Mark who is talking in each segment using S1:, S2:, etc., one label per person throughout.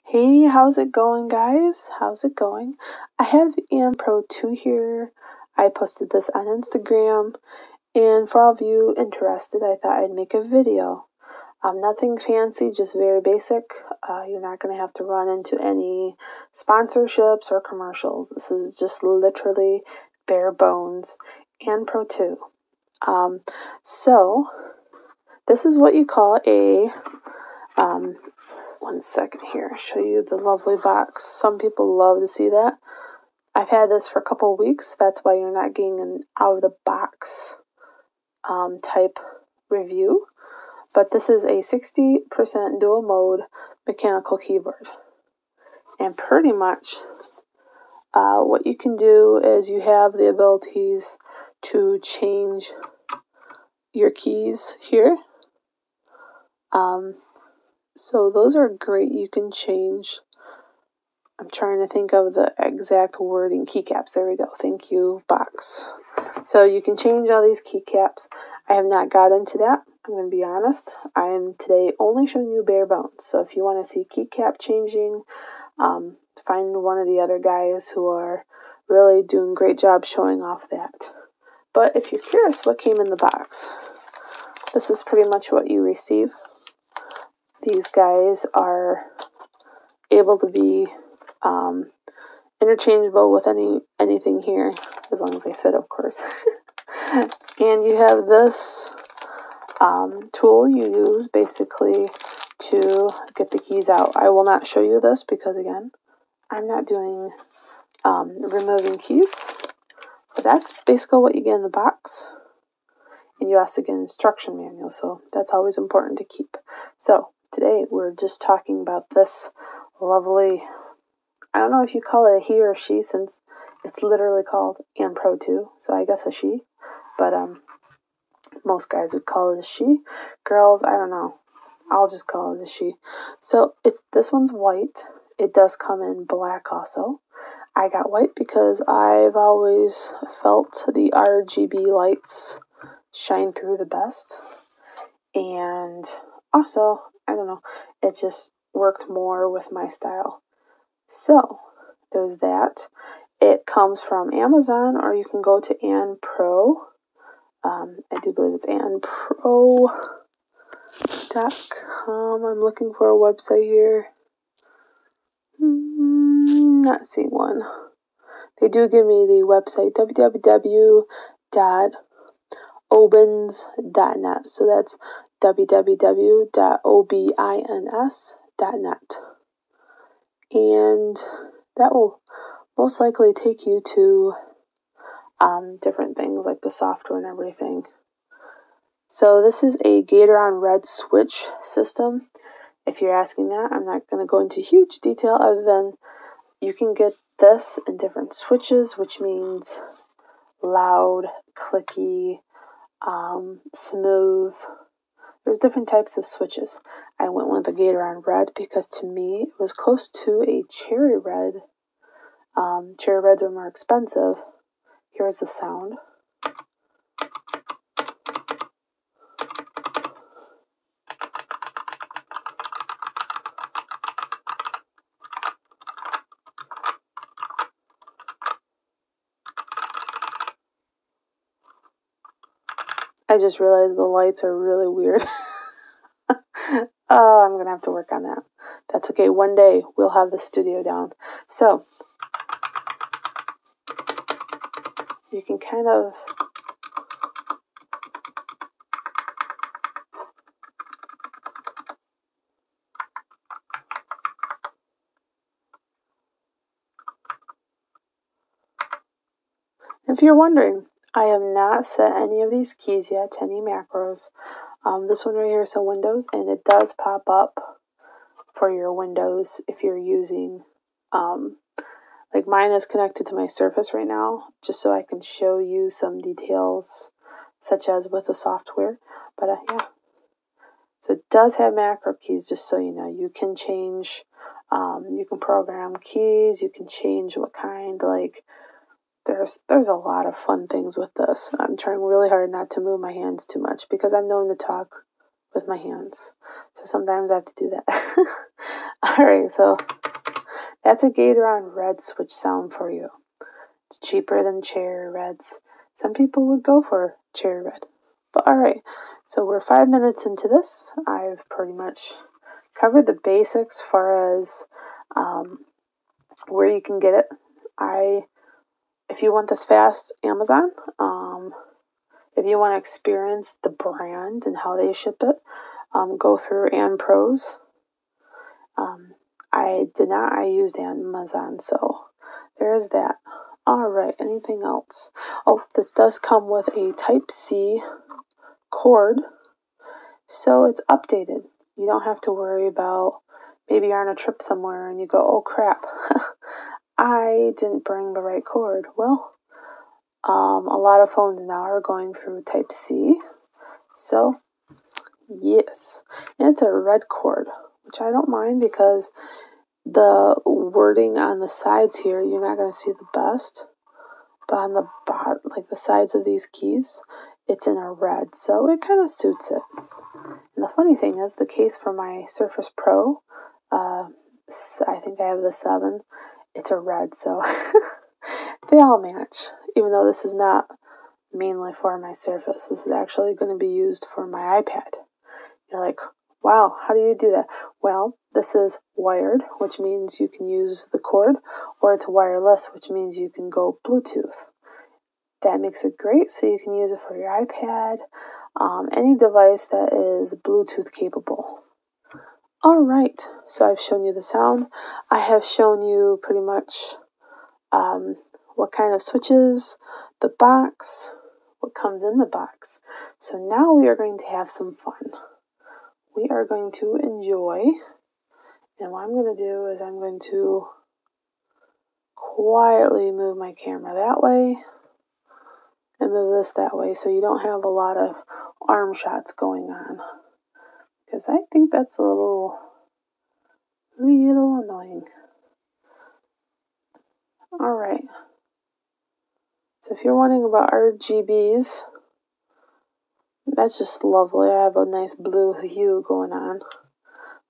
S1: Hey, how's it going, guys? How's it going? I have Pro 2 here. I posted this on Instagram, and for all of you interested, I thought I'd make a video. Nothing fancy, just very basic. You're not going to have to run into any sponsorships or commercials. This is just literally bare bones and Pro 2. So, this is what you call a one second here, I'll show you the lovely box. Some people love to see that. I've had this for a couple of weeks. That's why you're not getting an out-of-the-box type review. But this is a 60% dual mode mechanical keyboard. And pretty much what you can do is you have the abilities to change your keys here. So those are great. You can change. I'm trying to think of the exact wording. Keycaps. There we go. Thank you, box. So you can change all these keycaps. I have not got into that. I'm going to be honest. I am today only showing you bare bones. So if you want to see keycap changing, find one of the other guys who are really doing a great job showing off that. But if you're curious what came in the box, this is pretty much what you receive. These guys are able to be interchangeable with anything here, as long as they fit, of course. And you have this tool you use basically to get the keys out. I will not show you this because, again, I'm not doing removing keys. But that's basically what you get in the box. And you also get an instruction manual, so that's always important to keep. So today we're just talking about this lovely, I don't know if you call it a he or she, since it's literally called Pro 2, so I guess a she, but most guys would call it a she. Girls, I don't know. I'll just call it a she. So this one's white. It does come in black also. I got white because I've always felt the RGB lights shine through the best. And also, I don't know, it just worked more with my style. So, there's that. It comes from Amazon, or you can go to Pro. I do believe it's anpro.com. I'm looking for a website here. Not seeing one. They do give me the website www.obins.net. So that's www.obins.net. And that will most likely take you to different things like the software and everything. So this is a Gatoron Red switch system. If you're asking that, I'm not going to go into huge detail other than you can get this in different switches, which means loud, clicky, smooth. There's different types of switches. I went with the Gatoron Red because to me it was close to a cherry red. Cherry reds are more expensive. Here's the sound. I just realized the lights are really weird. Oh, I'm going to have to work on that. That's okay. One day we'll have the studio down. So, you can kind of if you're wondering, I have not set any of these keys yet to any macros. This one right here is a Windows, and it does pop up for your Windows if you're using, like mine is connected to my Surface right now, just so I can show you some details, such as with the software. But yeah, so it does have macro keys, just so you know. You can change, you can program keys, you can change what kind, like, there's a lot of fun things with this. I'm trying really hard not to move my hands too much because I'm known to talk with my hands. So sometimes I have to do that. Alright, so that's a Gatoron red switch sound for you. It's cheaper than cherry reds. Some people would go for cherry red. But alright, so we're 5 minutes into this. I've pretty much covered the basics as far as where you can get it. If you want this fast, Amazon. If you want to experience the brand and how they ship it, go through Pros. I did not. I used Amazon, so there is that. Alright, anything else? Oh, this does come with a Type-C cord, so it's updated. You don't have to worry about maybe you're on a trip somewhere and you go, oh crap, I didn't bring the right cord. Well, a lot of phones now are going through Type-C, so yes. And it's a red cord, which I don't mind because the wording on the sides here, you're not going to see the best, but on the bottom, like the sides of these keys, it's in a red, so it kind of suits it. And the funny thing is, the case for my Surface Pro, I think I have the 7, it's a red, so they all match, even though this is not mainly for my Surface. This is actually going to be used for my iPad. You're like, wow, how do you do that? Well, this is wired, which means you can use the cord, or it's wireless, which means you can go Bluetooth. That makes it great, so you can use it for your iPad, any device that is Bluetooth capable. Alright, so I've shown you the sound. I have shown you pretty much what kind of switches, the box, what comes in the box. So now we are going to have some fun. We are going to enjoy, and what I'm going to do is I'm going to quietly move my camera that way and move this that way so you don't have a lot of arm shots going on, because I think that's a little annoying. Alright, so if you're wondering about RGBs, that's just lovely. I have a nice blue hue going on.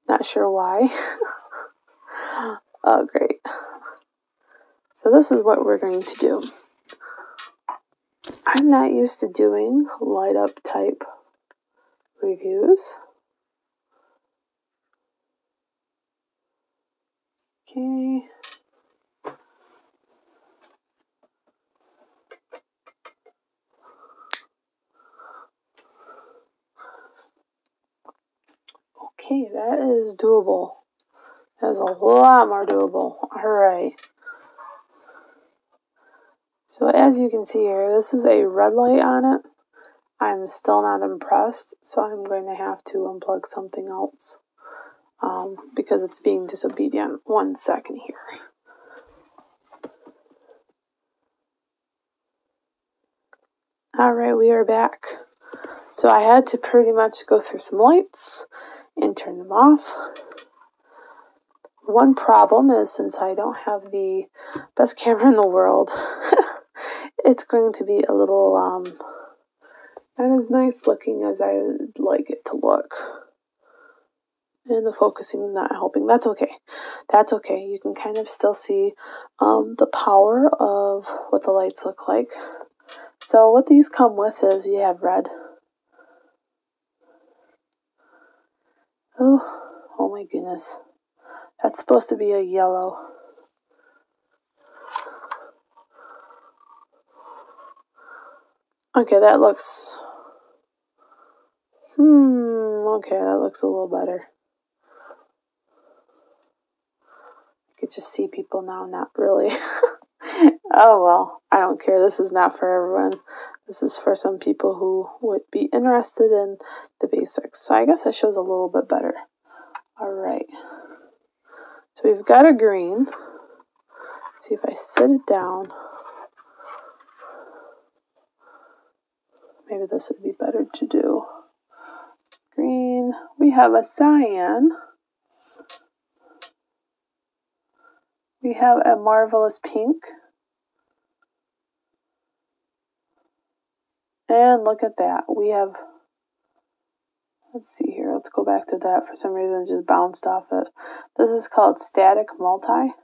S1: Not sure why. Oh, great. So this is what we're going to do. I'm not used to doing light up type reviews. Okay. Okay, that is doable. That is a lot more doable. Alright. So as you can see here, this is a red light on it. I'm still not impressed, so I'm going to have to unplug something else because it's being disobedient. 1 second here. Alright, we are back. So I had to pretty much go through some lights and turn them off. One problem is, since I don't have the best camera in the world, it's going to be a little not as nice looking as I would like it to look. And the focusing is not helping. That's okay. That's okay. You can kind of still see the power of what the lights look like. So what these come with is you have red. Oh my goodness. That's supposed to be a yellow. Okay, that looks... okay, that looks a little better. I could just see people now, not really. Oh well, I don't care. This is not for everyone. This is for some people who would be interested in the basics. So I guess that shows a little bit better. Alright. So we've got a green. Let's see if I sit it down. Maybe this would be better to do. Green. We have a cyan. We have a marvelous pink. And look at that. We have Let's see here. Let's go back to that. For some reason, it just bounced off it. This is called static multi.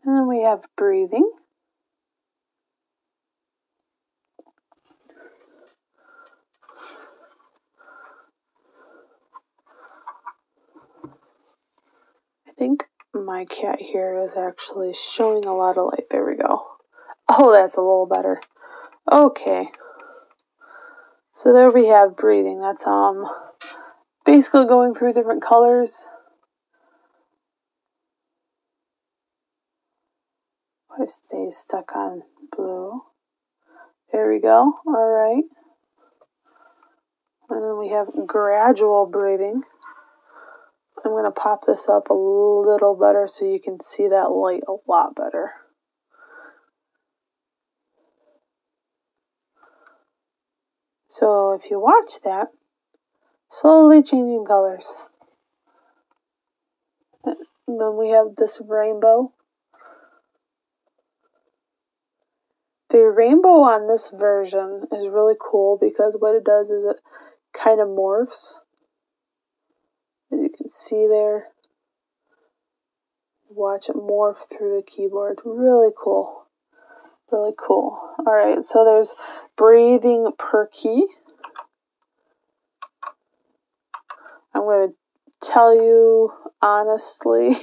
S1: And then we have breathing. I think my cat here is actually showing a lot of light. There we go. Oh, that's a little better. Okay. So there we have breathing. That's basically going through different colors. I stay stuck on blue. There we go. All right. And then we have gradual breathing. I'm going to pop this up a little better so you can see that light a lot better. So if you watch that, slowly changing colors. And then we have this rainbow. The rainbow on this version is really cool because what it does is it kind of morphs. As you can see there. Watch it morph through the keyboard. Really cool. Really cool. Alright, so there's breathing per key. I'm going to tell you honestly,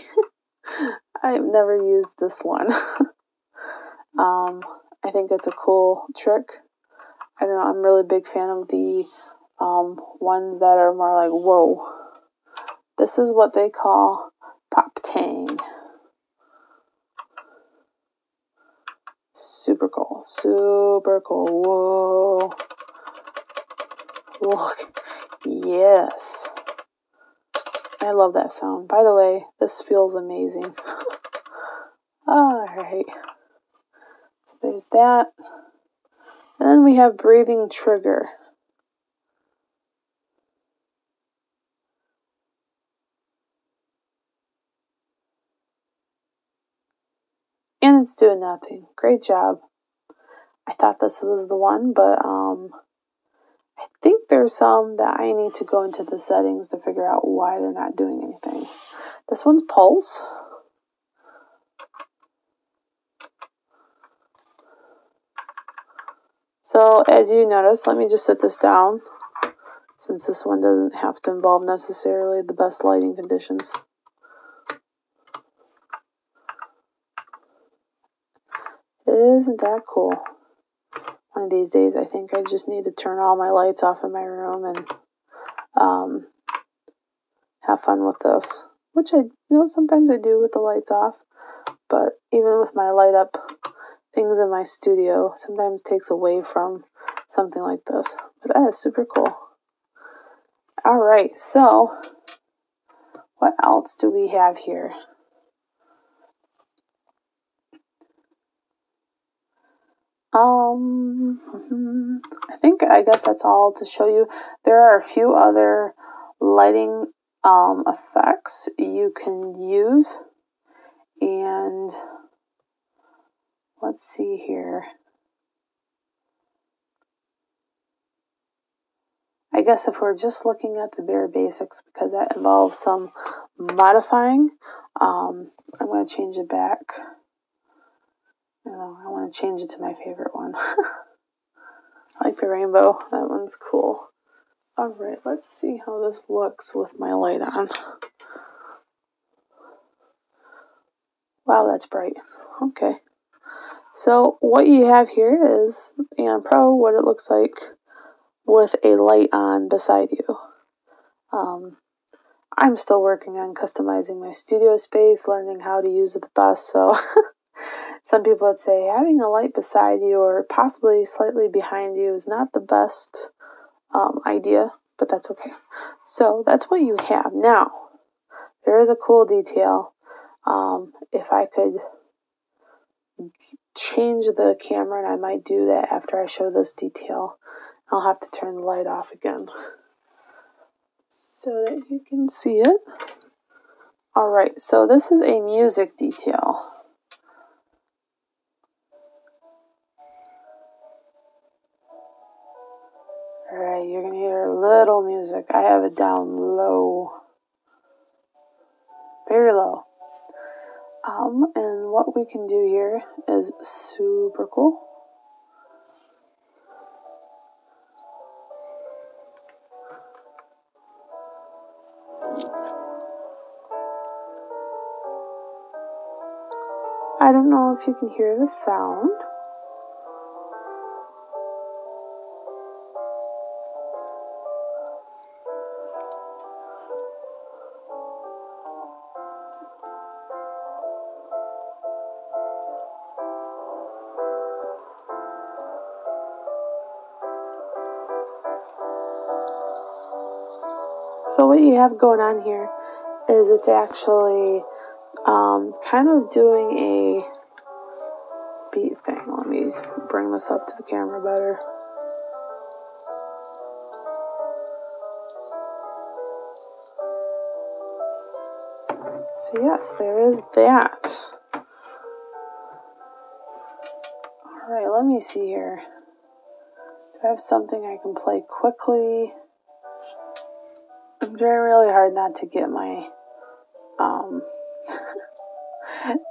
S1: I've never used this one. I think it's a cool trick. I don't know, I'm a really big fan of the ones that are more like, whoa. This is what they call pop tang. Super cool. Super cool. Whoa. Look. Yes. I love that sound. By the way, this feels amazing. Alright. So there's that. And then we have breathing trigger. And it's doing nothing. Great job. I thought this was the one, but I think there's some that I need to go into the settings to figure out why they're not doing anything. This one's pulse. So as you notice, let me just set this down since this one doesn't have to involve necessarily the best lighting conditions. Isn't that cool? One of these days I think I just need to turn all my lights off in my room and have fun with this. Which sometimes I do with the lights off, but even with my light up things in my studio sometimes takes away from something like this. But that is super cool. Alright, so what else do we have here? I guess that's all to show you. There are a few other lighting effects you can use. And let's see here. I guess if we're just looking at the bare basics, because that involves some modifying, I'm going to change it back. I want to change it to my favorite one. I like the rainbow. That one's cool. Alright, let's see how this looks with my light on. Wow, that's bright. Okay. So what you have here is Aeon Pro, what it looks like with a light on beside you. I'm still working on customizing my studio space, learning how to use it the best, so some people would say having a light beside you or possibly slightly behind you is not the best idea, but that's okay. So that's what you have. Now, there is a cool detail. If I could change the camera, and I might do that after I show this detail, I'll have to turn the light off again. so that you can see it. All right, so this is a music detail. All right, you're gonna hear a little music. I have it down low, very low. And what we can do here is super cool. I don't know if you can hear the sound. So what you have going on here is it's actually kind of doing a beat thing. Let me bring this up to the camera better. So yes, there is that. Alright, let me see here. Do I have something I can play quickly? I'm trying really hard not to get my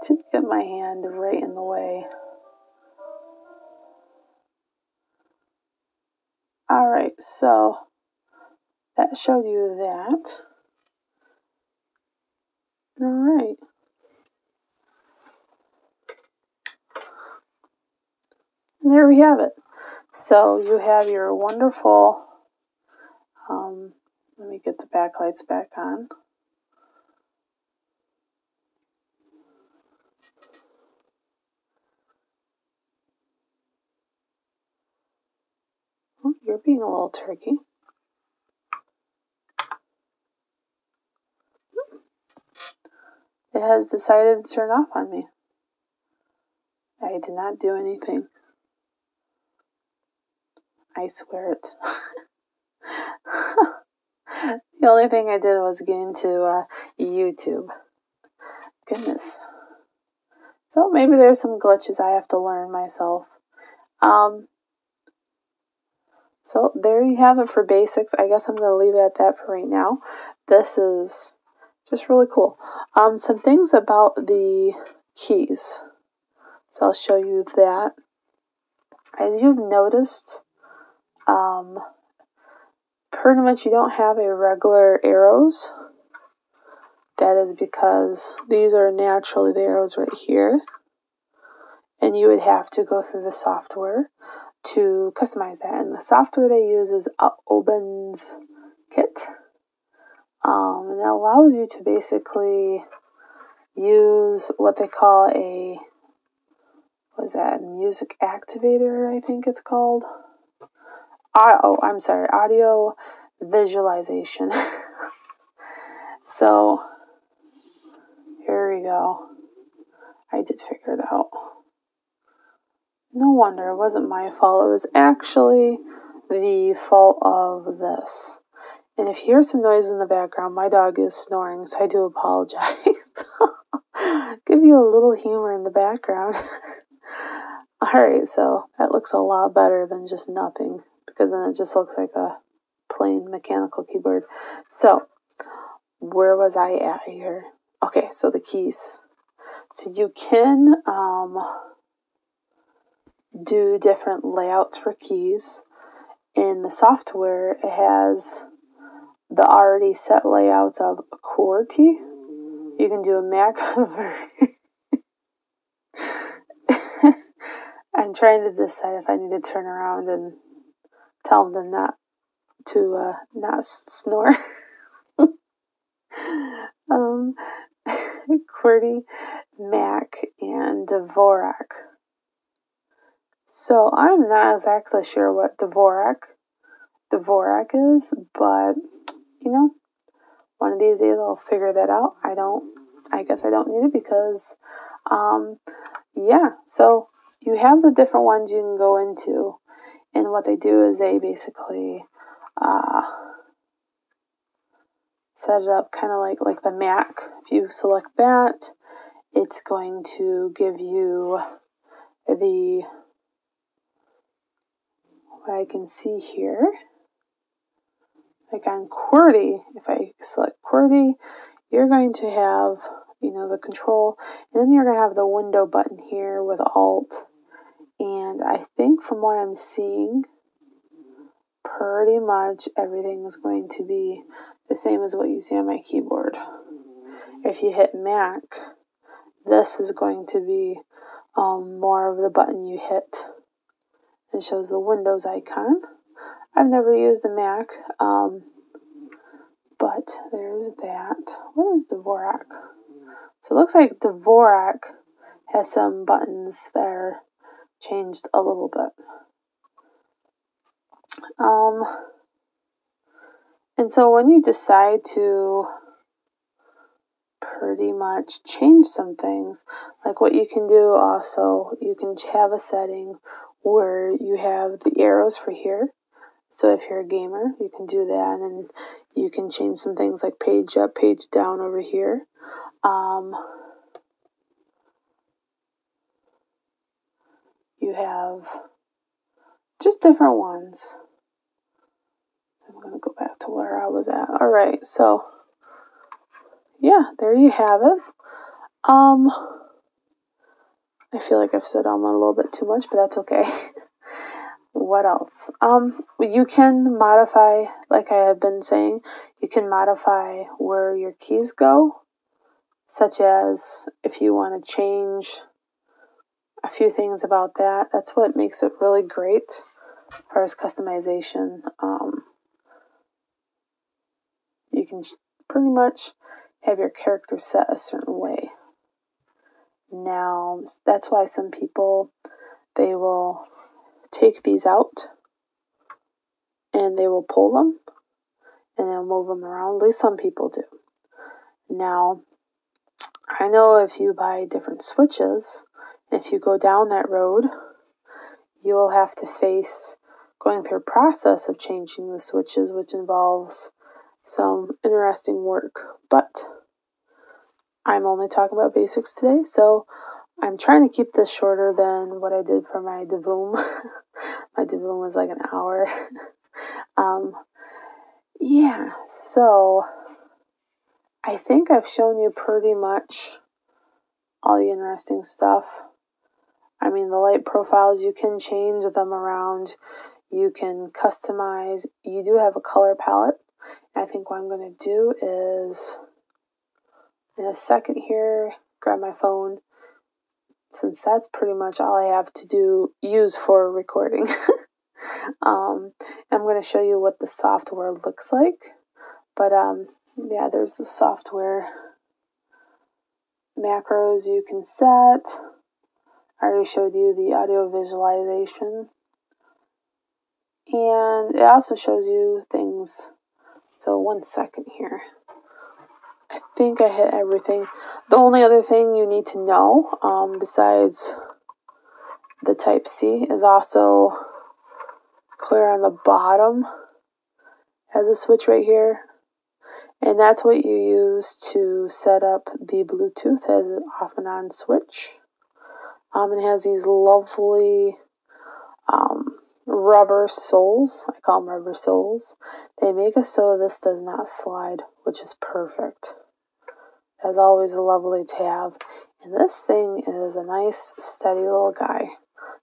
S1: to get my hand right in the way. Alright, so that showed you that. Alright. And there we have it. So you have your wonderful, let me get the backlights back on. Oh, you're being a little tricky. It has decided to turn off on me. I did not do anything. I swear it. The only thing I did was get into YouTube. Goodness. So maybe there's some glitches I have to learn myself. So there you have it for basics. I guess I'm going to leave it at that for right now. This is just really cool. Some things about the keys. So I'll show you that. As you've noticed, pretty much you don't have a regular arrows. That is because these are naturally the arrows right here. And you would have to go through the software to customize that. And the software they use is ObinsKit. And that allows you to basically use what they call a, what is that, music activator, I think it's called. I'm sorry, audio visualization. So, here we go. I did figure it out. No wonder, it wasn't my fault. It was actually the fault of this. And if you hear some noise in the background, my dog is snoring, so I do apologize. Give you a little humor in the background. Alright, so that looks a lot better than just nothing, because then it just looks like a plain mechanical keyboard. So, where was I at here? Okay, so the keys. So you can do different layouts for keys. In the software, it has the already set layouts of a QWERTY. You can do a Mac version. I'm trying to decide if I need to turn around and tell them not snore. QWERTY, Mac, and Dvorak. So I'm not exactly sure what Dvorak is, but you know, one of these days I'll figure that out. I guess I don't need it because, yeah, so you have the different ones you can go into, and what they do is they basically, set it up kind of like the Mac. If you select that, it's going to give you the, what I can see here, like on QWERTY, if I select QWERTY, you're going to have, you know, the control, and then you're going to have the window button here with Alt. And I think from what I'm seeing, pretty much everything is going to be the same as what you see on my keyboard. If you hit Mac, this is going to be more of the button you hit. It shows the Windows icon. I've never used a Mac, but there's that. What is Dvorak? So it looks like Dvorak has some buttons that are changed a little bit. And so when you decide to pretty much change some things, like what you can do also, you can have a setting where you have the arrows for here. So if you're a gamer, you can do that, and you can change some things like page up, page down over here. You have just different ones. I'm going to go back to where I was at. All right, so yeah, there you have it. I feel like I've said a little bit too much, but that's okay. What else? You can modify, like I have been saying, you can modify where your keys go, such as if you want to change a few things about that. That's what makes it really great as far as customization. You can pretty much have your character set a certain way. Now, that's why some people, they will take these out and they will pull them and they'll move them around. At least some people do. Now, I know if you buy different switches, if you go down that road, you will have to face going through a process of changing the switches, which involves some interesting work. But I'm only talking about basics today, so I'm trying to keep this shorter than what I did for my Devoom. My Devoom was like an hour. Yeah, so I think I've shown you pretty much all the interesting stuff. I mean, the light profiles, you can change them around. You can customize. You do have a color palette. I think what I'm going to do is, in a second here, grab my phone, since that's pretty much all I have to use for recording. I'm going to show you what the software looks like. But yeah, there's the software macros you can set. I already showed you the audio visualization. And it also shows you things. So 1 second here. I think I hit everything. The only other thing you need to know, besides the Type-C, is also clear on the bottom. Has a switch right here. And that's what you use to set up the Bluetooth as an off and on switch. It has these lovely rubber soles. I call them rubber soles. They make it so this does not slide, which is perfect. As always, lovely to have. And this thing is a nice, steady little guy.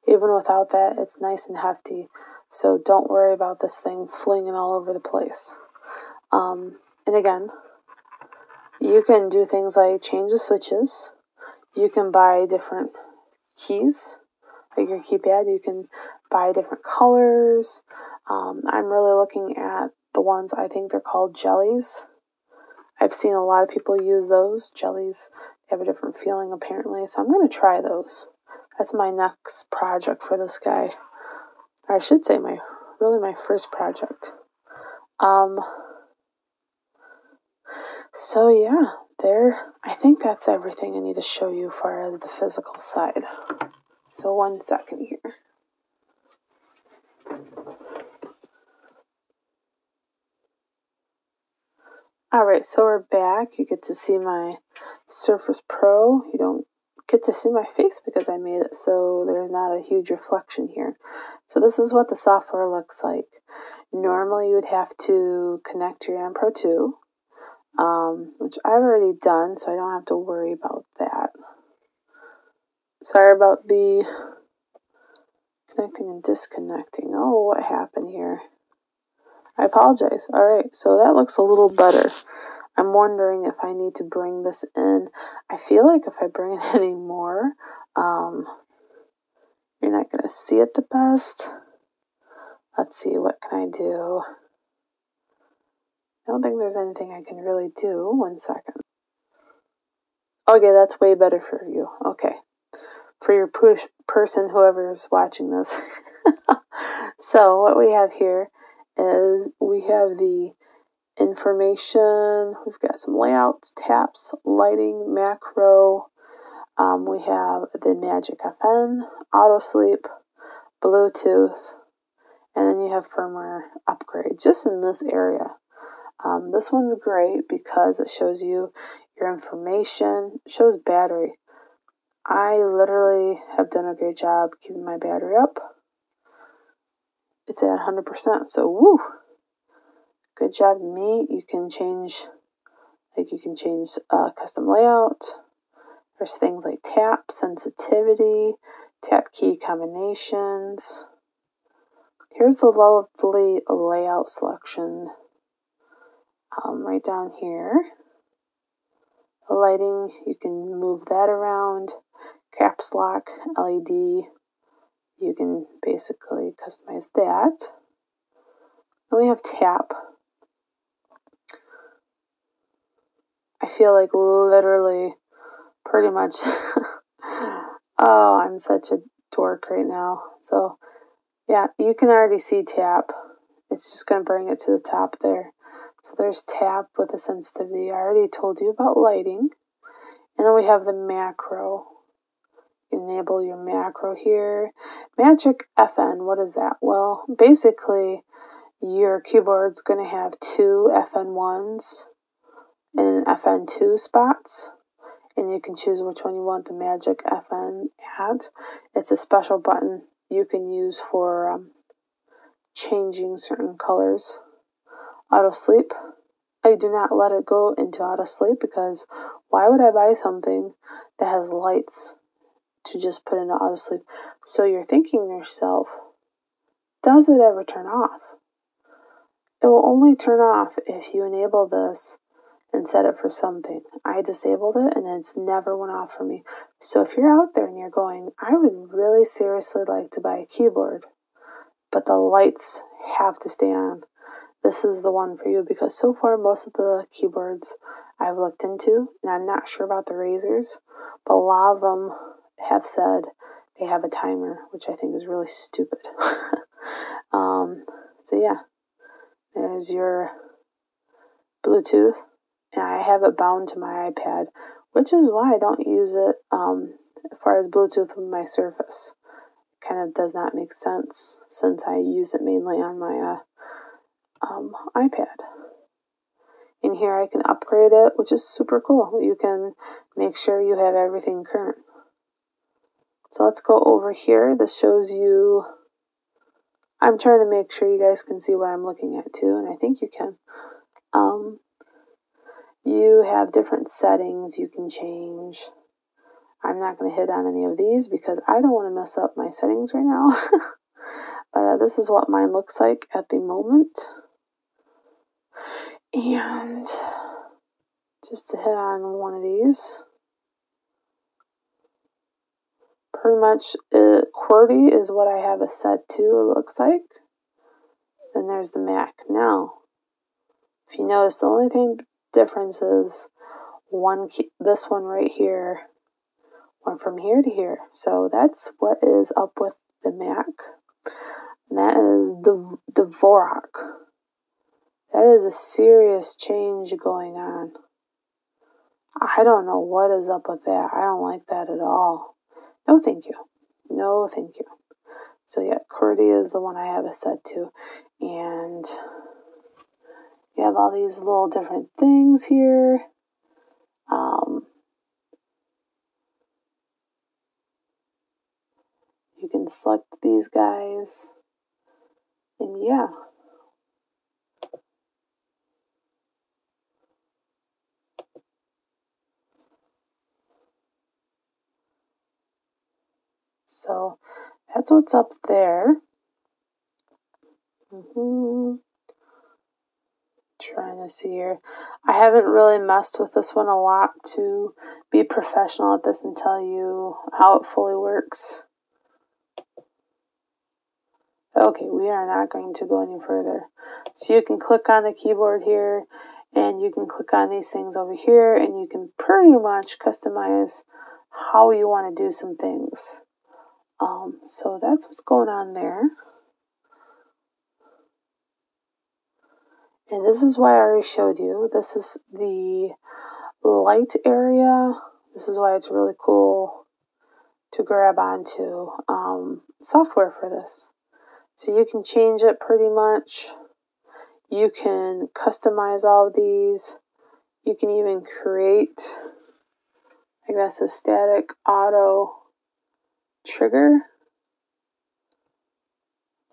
S1: Even without that, it's nice and hefty. So don't worry about this thing flinging all over the place. And again, you can do things like change the switches. You can buy different keys, like your keypad. You can buy different colors. I'm really looking at the ones, I think they're called jellies. I've seen a lot of people use those. Jellies have a different feeling apparently, so I'm going to try those. That's my next project for this guy. Or I should say my first project. So yeah, I think that's everything I need to show you as far as the physical side. So 1 second here. Alright, so we're back. You get to see my Surface Pro. You don't get to see my face because I made it so there's not a huge reflection here. So this is what the software looks like. Normally you would have to connect your M Pro 2, which I've already done, so I don't have to worry about that. Sorry about the connecting and disconnecting. Oh, what happened here? I apologize. Alright, so that looks a little better. I'm wondering if I need to bring this in. I feel like if I bring it any more, you're not going to see it the best. Let's see, what can I do? I don't think there's anything I can really do. 1 second. Okay, that's way better for you. Okay. For your person, whoever's watching this. So what we have here is we have the information, we've got some layouts, taps, lighting, macro, we have the Magic FN, auto sleep, Bluetooth, and then you have firmware upgrade just in this area. This one's great because it shows you your information, shows battery. I literally have done a great job keeping my battery up. It's at 100%, so woo! Good job to me. You can change, custom layout. There's things like tap, sensitivity, tap key combinations. Here's the lovely layout selection right down here. The lighting, you can move that around. Caps lock, LED, you can basically customize that. Then we have tap. I feel like literally pretty much oh, I'm such a dork right now. So yeah, you can already see tap. It's just going to bring it to the top there. So there's tap with the sensitivity. I already told you about lighting. And then we have the macro. You enable your macro here. Magic FN, what is that? Well, basically your keyboard's going to have 2 FN1s and FN2 spots. And you can choose which one you want the Magic FN at. It's a special button you can use for changing certain colors. Auto sleep. I do not let it go into auto sleep because why would I buy something that has lights to just put into auto sleep? So you're thinking to yourself, does it ever turn off? It will only turn off if you enable this and set it for something. I disabled it and it's never went off for me. So if you're out there and you're going, I would really seriously like to buy a keyboard, but the lights have to stay on, this is the one for you because so far most of the keyboards I've looked into, and I'm not sure about the Razors, but a lot of them have said they have a timer, which I think is really stupid. So yeah, there's your Bluetooth. And I have it bound to my iPad, which is why I don't use it as far as Bluetooth with my Surface. It kind of does not make sense since I use it mainly on my iPad. In here I can upgrade it, which is super cool. You can make sure you have everything current. So let's go over here. This shows you, I'm trying to make sure you guys can see what I'm looking at too, and I think you can. You have different settings you can change. I'm not going to hit on any of these because I don't want to mess up my settings right now. But this is what mine looks like at the moment. And just to hit on one of these, pretty much QWERTY is what I have it set to, it looks like. Then there's the Mac. Now, if you notice, the only difference is this one right here went from here to here. So that's what is up with the Mac. And that is the Dvorak. That is a serious change going on. I don't know what is up with that. I don't like that at all. No thank you. No thank you. So yeah, QWERTY is the one I have it set to. And You have all these little different things here. You can select these guys, and yeah. So that's what's up there. Trying to see here. I haven't really messed with this one a lot to be professional at this and tell you how it fully works. Okay, we are not going to go any further. So you can click on the keyboard here, and you can click on these things over here, and you can pretty much customize how you want to do some things. So that's what's going on there. And this is why I already showed you. This is the light area. This is why it's really cool to grab onto software for this. So you can change it pretty much. You can customize all of these. You can even create, I guess, a static auto trigger.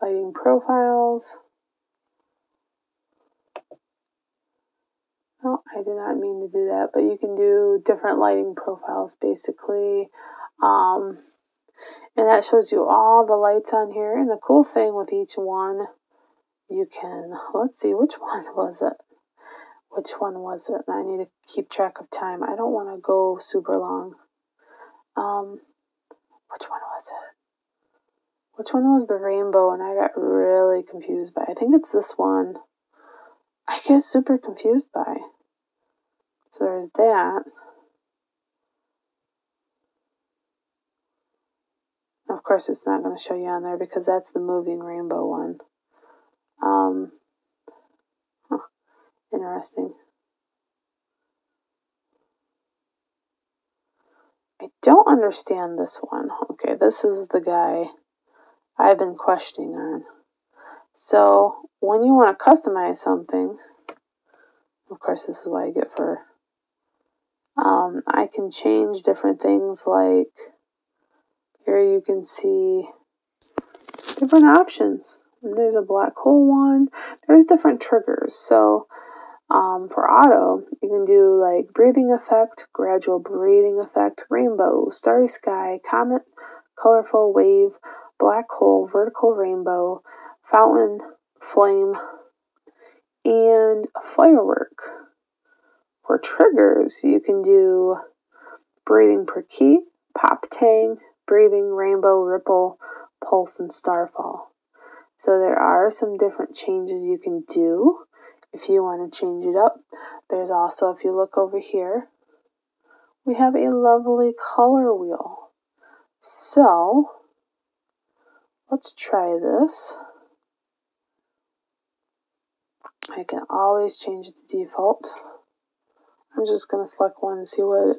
S1: Lighting profiles. No, I did not mean to do that, but you can do different lighting profiles basically. And that shows you all the lights on here. And the cool thing with each one, you can, let's see, which one was it? Which one was it? I need to keep track of time. I don't want to go super long. Which one was it? Which one was the rainbow? And I got really confused by. I think it's this one. I get super confused by. So there's that. Of course, it's not going to show you on there because that's the moving rainbow one. Interesting. I don't understand this one. Okay, this is the guy I've been questioning on. So when you want to customize something, of course, this is what I get for. I can change different things like here you can see different options. There's a black hole one. There's different triggers. So for auto, you can do like breathing effect, gradual breathing effect, rainbow, starry sky, comet, colorful wave, black hole, vertical rainbow, fountain, flame, and firework. For triggers, you can do breathing per key, pop tang, breathing, rainbow, ripple, pulse, and starfall. So there are some different changes you can do if you want to change it up. There's also, if you look over here, we have a lovely color wheel. So let's try this. I can always change it to default. I'm just going to select one and see what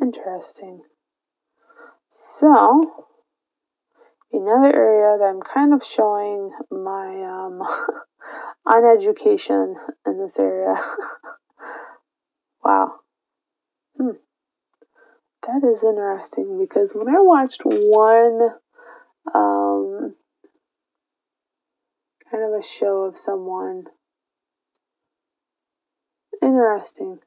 S1: interesting. So another area that I'm kind of showing my uneducation in this area. Wow. That is interesting because when I watched one kind of a show of someone, interesting.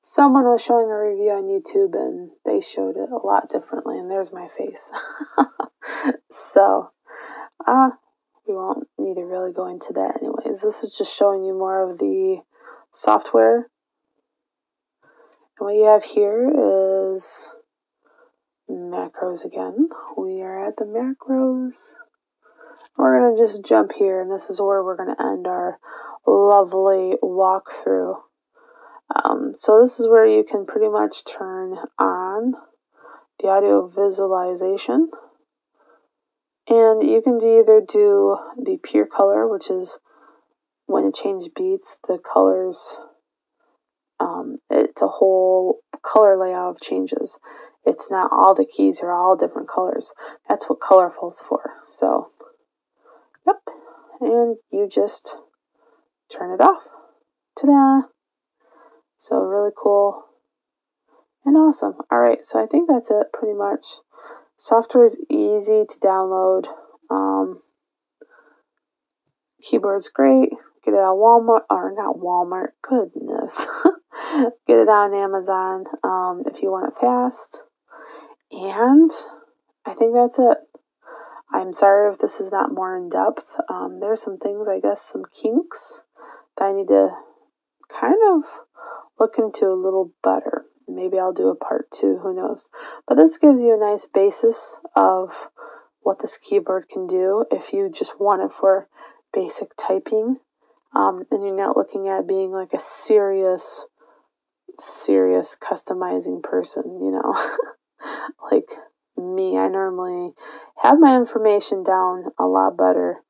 S1: Someone was showing a review on YouTube and they showed it a lot differently, and there's my face. So, we won't need to really go into that anyways. This is just showing you more of the software. And what you have here is macros again. We are at the macros. We're going to just jump here, and this is where we're going to end our lovely walkthrough. So this is where you can pretty much turn on the audio visualization. And you can either do the pure color, which is when it changes beats, the colors, it's a whole color layout of changes. It's not all the keys are all different colors. That's what colorful's for. So, yep. And you just turn it off. Ta-da! So really cool and awesome. Alright, so I think that's it pretty much. Software is easy to download. Keyboard's great. Get it on Walmart, or not Walmart, goodness. Get it on Amazon if you want it fast. And I think that's it. I'm sorry if this is not more in depth. There's some things, I guess, some kinks that I need to kind of look into a little better. Maybe I'll do a part 2, who knows. But this gives you a nice basis of what this keyboard can do if you just want it for basic typing. And you're not looking at being like a serious customizing person, you know. Like me, I normally have my information down a lot better.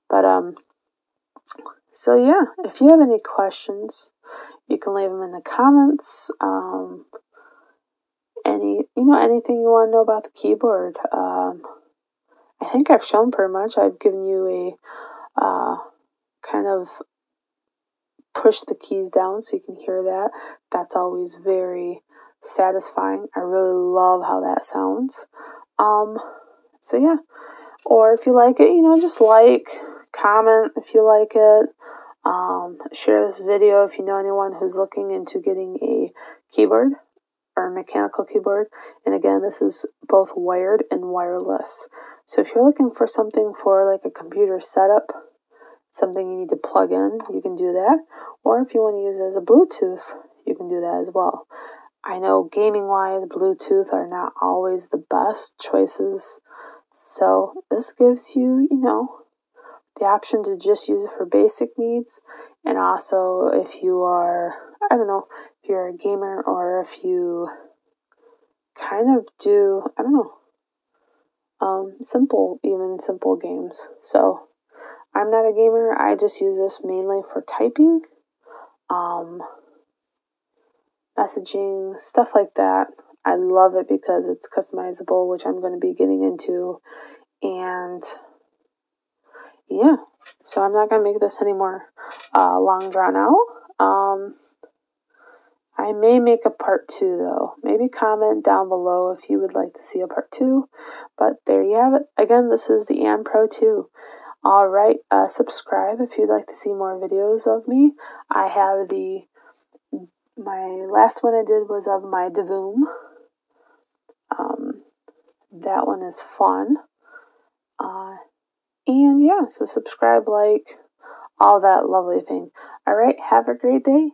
S1: But so yeah, if you have any questions, you can leave them in the comments. Anything you want to know about the keyboard. I think I've shown pretty much. I've given you a kind of push the keys down so you can hear that. That's always very satisfying. I really love how that sounds. So yeah. Or if you like it, just comment if you like it. Share this video if you know anyone who's looking into getting a keyboard or a mechanical keyboard. And again, this is both wired and wireless. So if you're looking for something for like a computer setup, something you need to plug in, you can do that. Or if you want to use it as a Bluetooth, you can do that as well. I know gaming-wise, Bluetooth are not always the best choices. So this gives you, the option to just use it for basic needs. And also if you are, if you're a gamer or if you kind of do, simple games. So I'm not a gamer. I just use this mainly for typing, messaging, stuff like that. I love it because it's customizable, which I'm going to be getting into. And yeah, so I'm not going to make this any more long drawn out. I may make a part 2 though. Maybe comment down below if you would like to see a part 2. But there you have it. Again, this is the Am Pro 2. Alright, subscribe if you'd like to see more videos of me. I have my last one I did was of my Devoom. That one is fun. And yeah, so subscribe, like, all that lovely thing. Alright, have a great day.